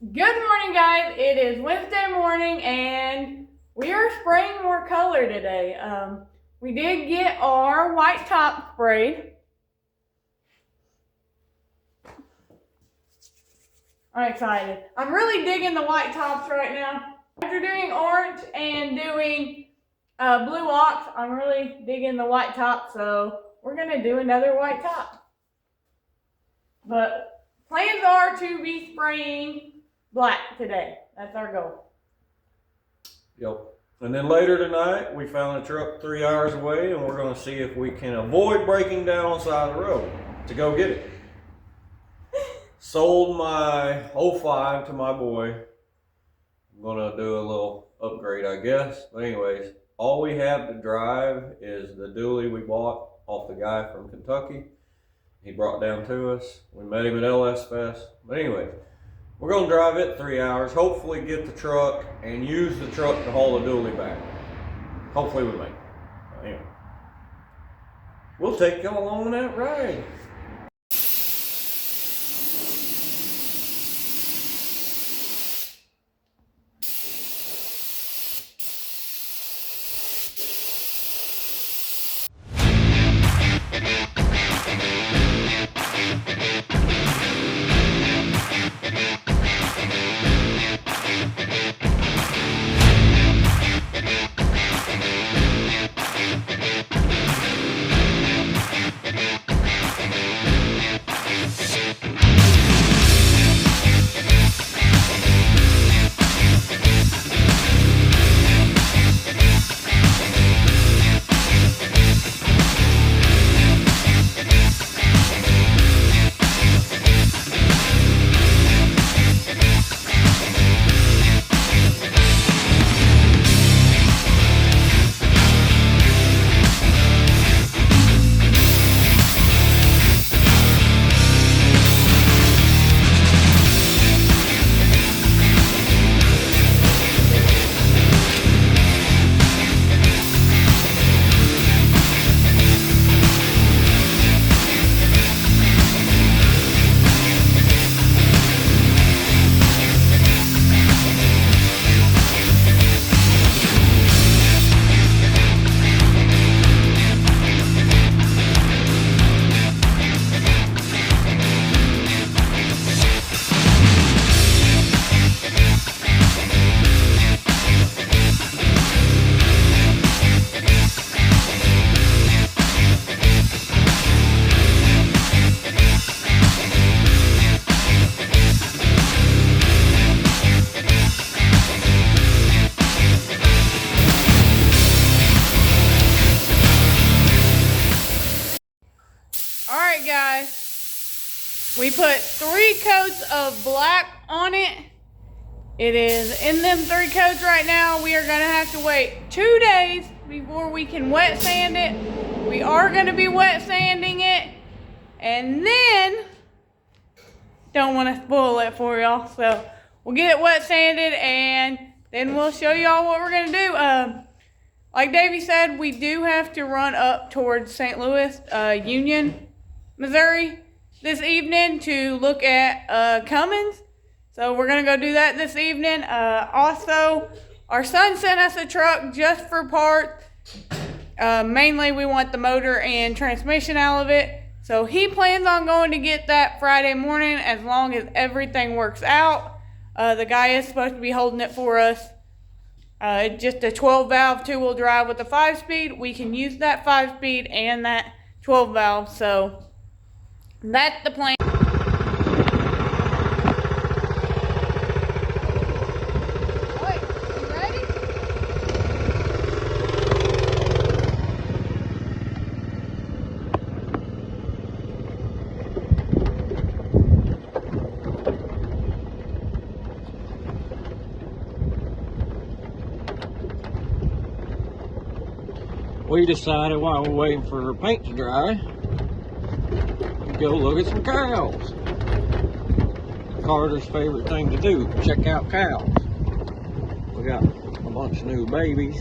Good morning, guys. It is Wednesday morning and we are spraying more color today. We did get our white top sprayed. I'm excited. I'm really digging the white tops right now. After doing orange and doing blue ox, I'm really digging the white top, so we're going to do another white top. But plans are to be spraying black today. That's our goal. Yep. And then later tonight, we found a truck 3 hours away, and we're going to see if we can avoid breaking down on the side of the road to go get it. Sold my '05 to my boy. I'm going to do a little upgrade, I guess. But anyways, all we have to drive is the dually we bought off the guy from Kentucky. He brought down to us. We met him at LS Fest. But anyways, we're going to drive it 3 hours, hopefully get the truck and use the truck to haul the dually back. Hopefully we make it. Anyway, we'll take y'all along that ride. Alright guys, we put 3 coats of black on it. It is in them 3 coats right now. We are going to have to wait 2 days before we can wet sand it. We are going to be wet sanding it. And then, don't want to spoil it for y'all. So, we'll get it wet sanded and then we'll show y'all what we're going to do. Like Davey said, we do have to run up towards St. Louis, Union, Missouri this evening to look at Cummins. So we're going to go do that this evening. Also, our son sent us a truck just for parts. Mainly we want the motor and transmission out of it. So he plans on going to get that Friday morning as long as everything works out. The guy is supposed to be holding it for us. It's just a 12 valve 2-wheel drive with a 5-speed. We can use that 5-speed and that 12 valve. So that's the plan. Wait, you ready? We decided while we're waiting for paint to dry, to go look at some cows. Carter's favorite thing to do, check out cows. We got a bunch of new babies.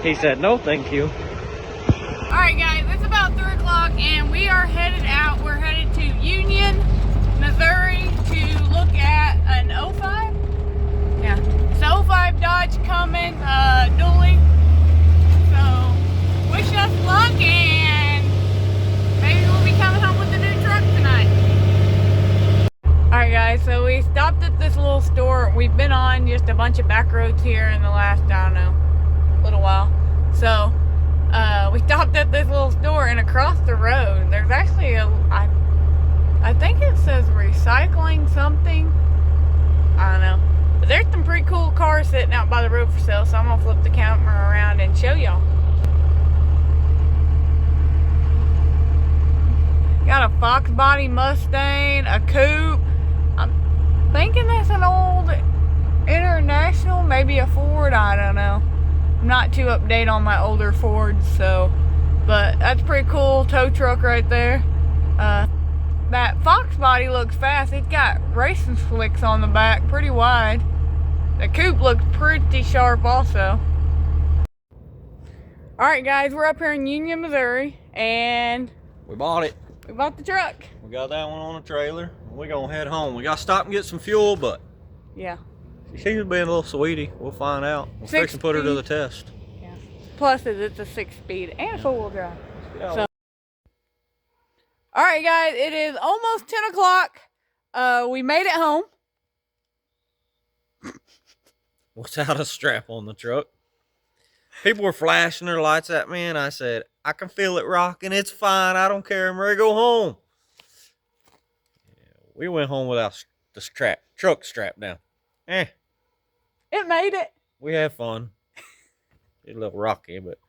He said, no, thank you. Alright guys, it's about 3 o'clock and we are headed out. We're headed to Union, Missouri to look at an '05. Yeah, it's an '05 Dodge Cummins dually. So, wish us luck and maybe we'll be coming home with a new truck tonight. Alright guys, so we stopped at this little store. We've been on just a bunch of back roads here in the last, I don't know, little while. So, we stopped at this little store and across the road, there's actually I think it says recycling something. I don't know. But there's some pretty cool cars sitting out by the road for sale, so I'm gonna flip the camera around and show y'all. Got a Fox body Mustang, a coupe. I'm thinking that's an old International, maybe a Ford, I don't know. I'm not too updated on my older Fords, so, but that's pretty cool. Tow truck right there. That Fox body looks fast. It's got racing slicks on the back, pretty wide. The coupe looks pretty sharp also. Alright guys, we're up here in Union, Missouri, and We bought it. we bought the truck. We got that one on a trailer. We're gonna head home. We gotta stop and get some fuel, but Yeah. she seems to be a little sweetie. We'll find out. We'll fix and put her to the test. Yeah. Plus, it's a 6-speed and 4-wheel drive. Yeah. So. Alright guys, it is almost 10 o'clock. We made it home. Without a strap on the truck. People were flashing their lights at me, and I said, I can feel it rocking. It's fine. I don't care. I'm ready to go home. Yeah, we went home without the truck strap down. It made it. We had fun. It's a little rocky, but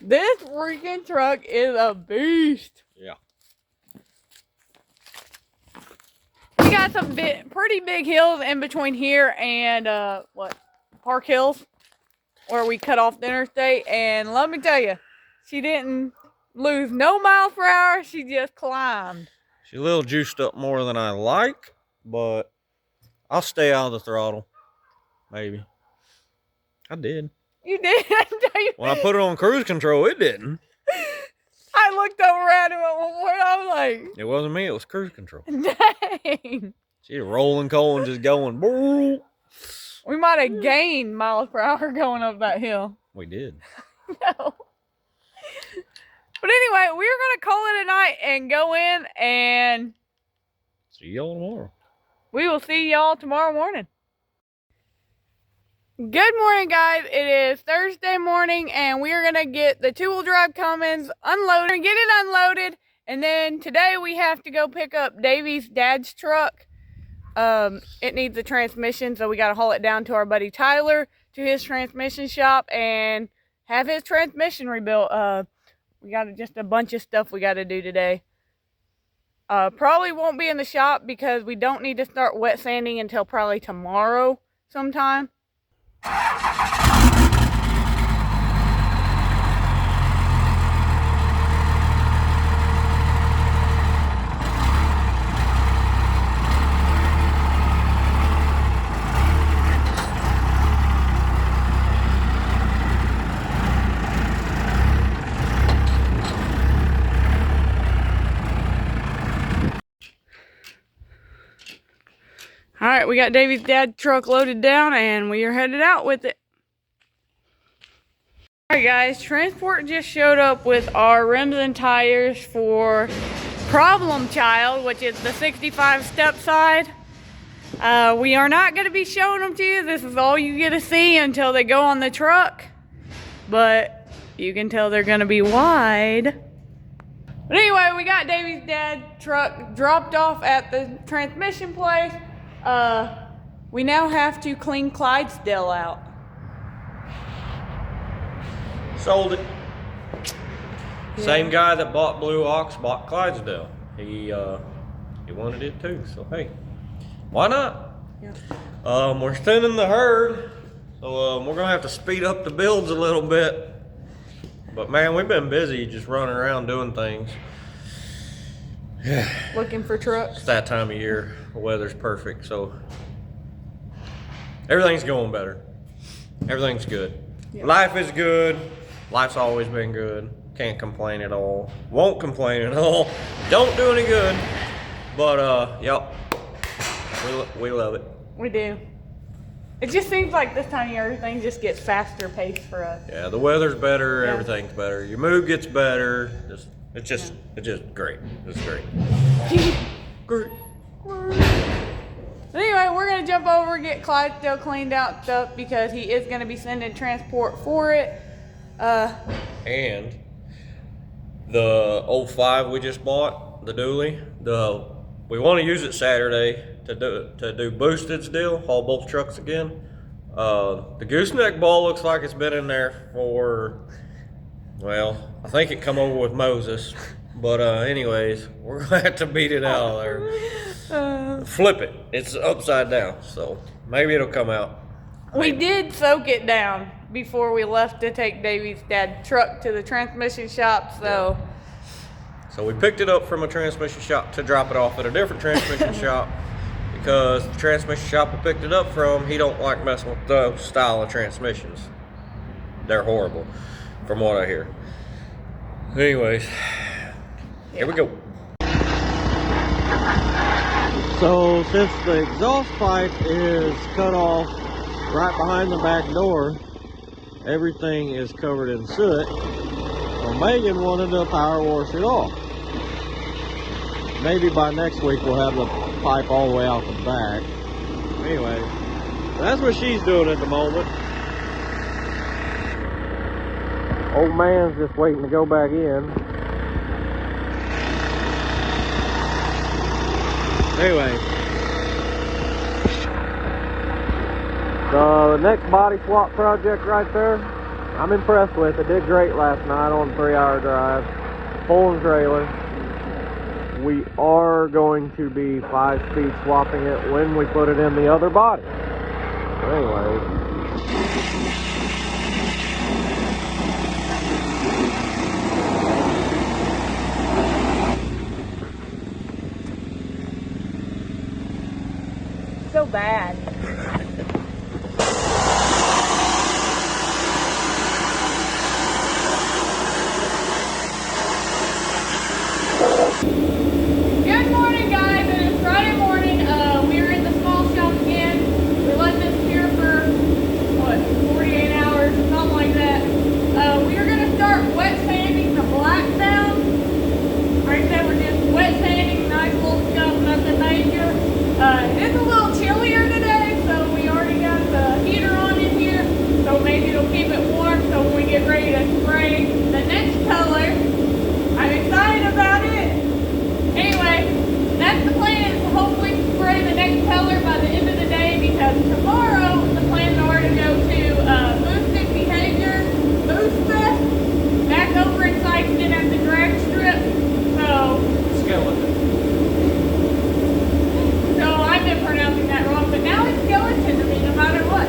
This freaking truck is a beast. yeah. We got some pretty big hills in between here and Park Hills, where we cut off the interstate. And let me tell you, she didn't lose no miles per hour. She just climbed. She's a little juiced up more than I like, but I'll stay out of the throttle. Maybe. I did. You did. I tell you. When I put it on cruise control, it didn't. I looked over at him at one point. I was like, It wasn't me. It was cruise control. dang. She's rolling coal and just going. Brrr. We might have gained miles per hour going up that hill. We did. No. But anyway, we're going to call it a night and go in, and See y'all tomorrow. we will see y'all tomorrow morning. Good morning, guys. It is Thursday morning, and we are going to get the 2-wheel drive Cummins unloaded, get it unloaded, and then today we have to go pick up Davy's dad's truck. It needs a transmission, so we got to haul it down to our buddy Tyler to his transmission shop and have his transmission rebuilt. We got just a bunch of stuff we got to do today. Probably won't be in the shop because we don't need to start wet sanding until probably tomorrow sometime. All right, we got Davy's dad's truck loaded down and we are headed out with it. All right, guys, transport just showed up with our rims and tires for Problem Child, which is the 65 step side. We are not going to be showing them to you. This is all you get to see until they go on the truck. But you can tell they're going to be wide. But anyway, we got Davy's dad's truck dropped off at the transmission place. We now have to clean Clydesdale out. Sold it. Yeah. Same guy that bought Blue Ox bought Clydesdale. He wanted it too, so hey, why not? Yeah. We're thinning the herd, so we're gonna have to speed up the builds a little bit. But man, we've been busy just running around doing things. Looking for trucks. It's that time of year. The weather's perfect, so everything's going better. Everything's good. Yeah. Life is good. Life's always been good. Can't complain at all. Won't complain at all. Don't do any good. But yep, we love it. We do. It just seems like this time of year everything just gets faster paced for us. Yeah, the weather's better. Yeah. Everything's better. Your mood gets better. It's just great. It's great. Great. Anyway, we're gonna jump over, get Clydesdale cleaned out stuff because he is gonna be sending transport for it. And the 05 we just bought, the dually, we want to use it Saturday to do boosted still, haul both trucks again. The gooseneck ball looks like it's been in there for, well, I think it come over with Moses. But anyways, we're gonna have to beat it out of there. Flip it. It's upside down, so maybe it'll come out. We did soak it down before we left to take Davy's dad's truck to the transmission shop, so. So we picked it up from a transmission shop to drop it off at a different transmission shop because the transmission shop we picked it up from, he don't like messing with those style of transmissions. They're horrible, from what I hear. Anyways, here we go. So since the exhaust pipe is cut off right behind the back door, everything is covered in soot. Well, Megan wanted to power wash it off. Maybe by next week we'll have the pipe all the way out the back. Anyway, that's what she's doing at the moment. Old man's just waiting to go back in. Anyway, the next body swap project right there, I'm impressed with. It did great last night on a 3-hour drive, pulling trailer. We are going to be 5-speed swapping it when we put it in the other body. Anyway. So bad. Good morning, guys. It is Friday morning. We are in the small shop again. We left this here for what, 48 hours, something like that. We are going to start wet sanding the black down. Like I said, we're just wet sanding, nice little stuff, nothing major. It's a little chillier today, so we already got the heater on in here, so maybe it'll keep it warm so when we get ready to spray the next color. I'm excited about it. Anyway, that's the plan, is to hopefully spray the next color by the end of the day, because tomorrow the plans are to go to Boosted Behavior Boost Fest back over in Sykeston at the drag strip. So Skeleton. I've been pronouncing that wrong, but now it's skeleton to me no matter what.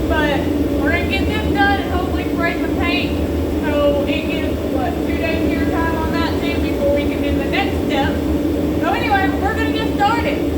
But we're going to get this done and hopefully spray some paint. So it gives, what, 2 days here time on that too before we can do the next step. So anyway, we're going to get started.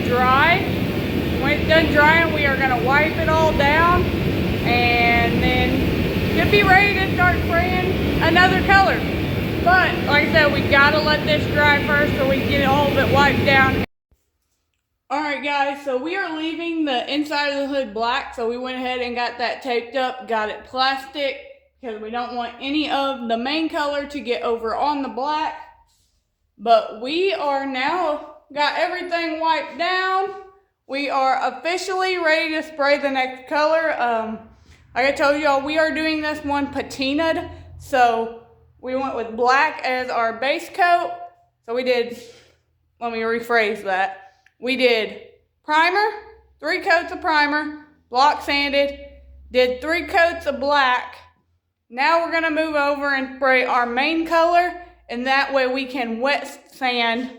Dry. When it's done drying, we are going to wipe it all down and be ready to start spraying another color. But like I said, we gotta let this dry first so we can get all of it wiped down. Alright guys, so we are leaving the inside of the hood black, so we went ahead and got that taped up, got it plastic, because we don't want any of the main color to get over on the black. But we are now got everything wiped down. We are officially ready to spray the next color. Like I told y'all, we are doing this one patinaed, so we went with black as our base coat. So we did, let me rephrase that. We did primer, 3 coats of primer, block sanded, did 3 coats of black. Now we're gonna move over and spray our main color, and that way we can wet sand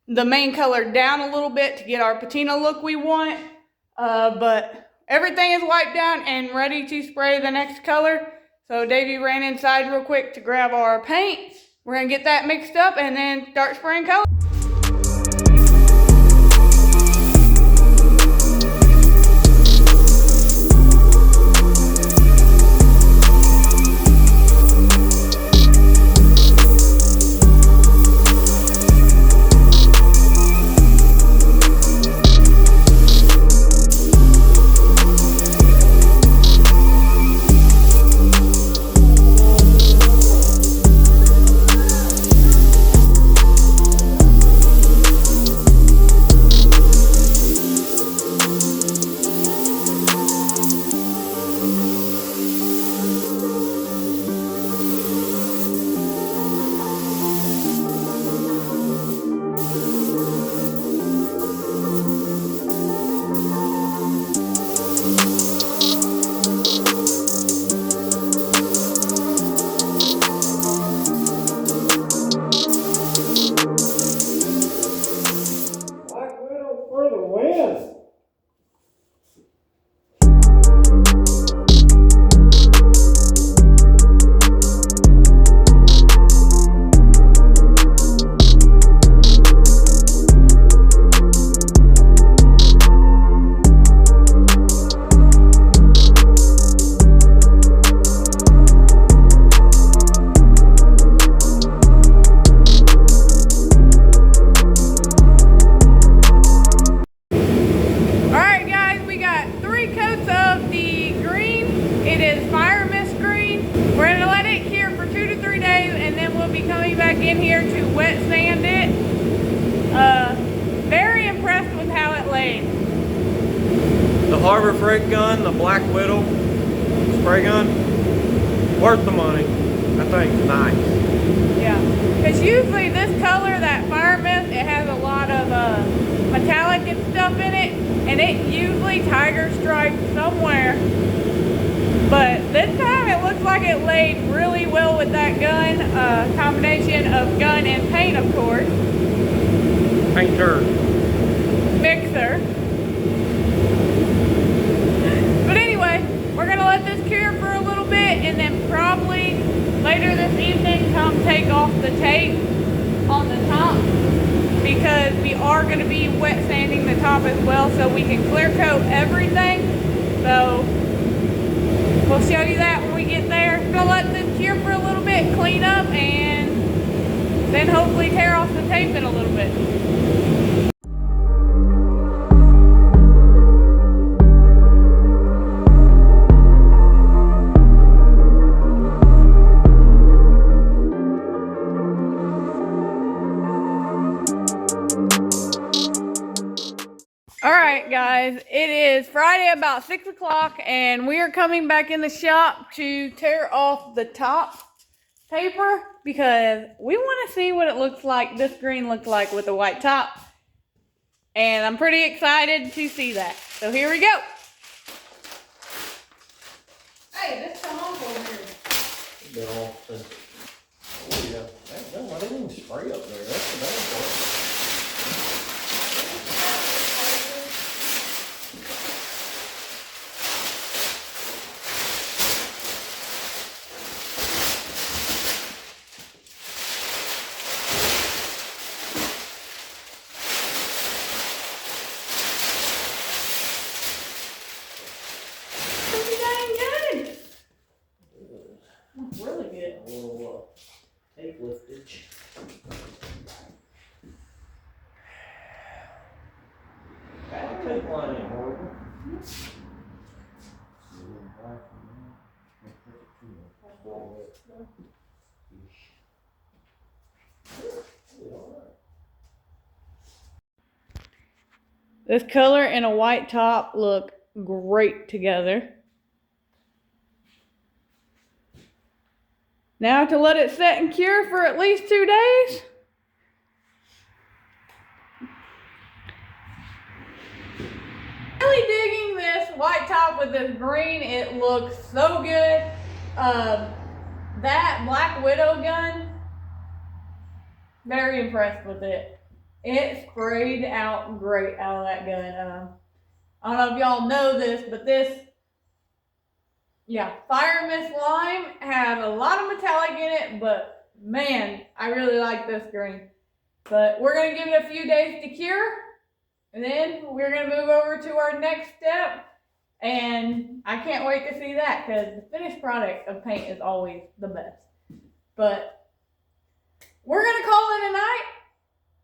the main color down a little bit to get our patina look we want. But everything is wiped down and ready to spray the next color. So Davey ran inside real quick to grab our paint. We're gonna get that mixed up and then start spraying color. For the win! In here to wet sand it. Very impressed with how it laid. The Harbor Freight gun, the Black Widow spray gun, worth the money. That thing's nice. Yeah, because usually this color, that fire mist, it has a lot of metallic and stuff in it, and it usually tiger stripes somewhere. But this time it looks like it laid really well with that gun. Combination of gun and paint, of course. Painter. Mixer. But anyway, we're going to let this cure for a little bit, and then probably later this evening come take off the tape on the top, because we are going to be wet sanding the top as well so we can clear coat everything. So we'll show you that when we get there. We're gonna let this cure for a little bit, clean up, and then hopefully tear off the tape in a little bit. Alright guys, it is Friday about 6 o'clock and we are coming back in the shop to tear off the top paper because we want to see what it looks like, this green looks like with the white top. And I'm pretty excited to see that. So here we go. Hey, this come off over here. Been off since, oh yeah, I didn't even spray up there, that's the bad part. This color and a white top look great together. Now to let it set and cure for at least 2 days. Really digging this white top with this green. It looks so good. That Black Widow gun, very impressed with it. It sprayed out great out of that gun. I don't know if y'all know this, but this, Fire Mist Lime had a lot of metallic in it, but man, I really like this green. But we're going to give it a few days to cure, and then we're going to move over to our next step. And I can't wait to see that, because the finished product of paint is always the best. But we're going to call it a night.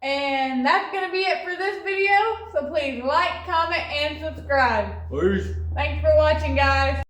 And that's going to be it for this video. So please like, comment, and subscribe. Peace. Thanks for watching, guys.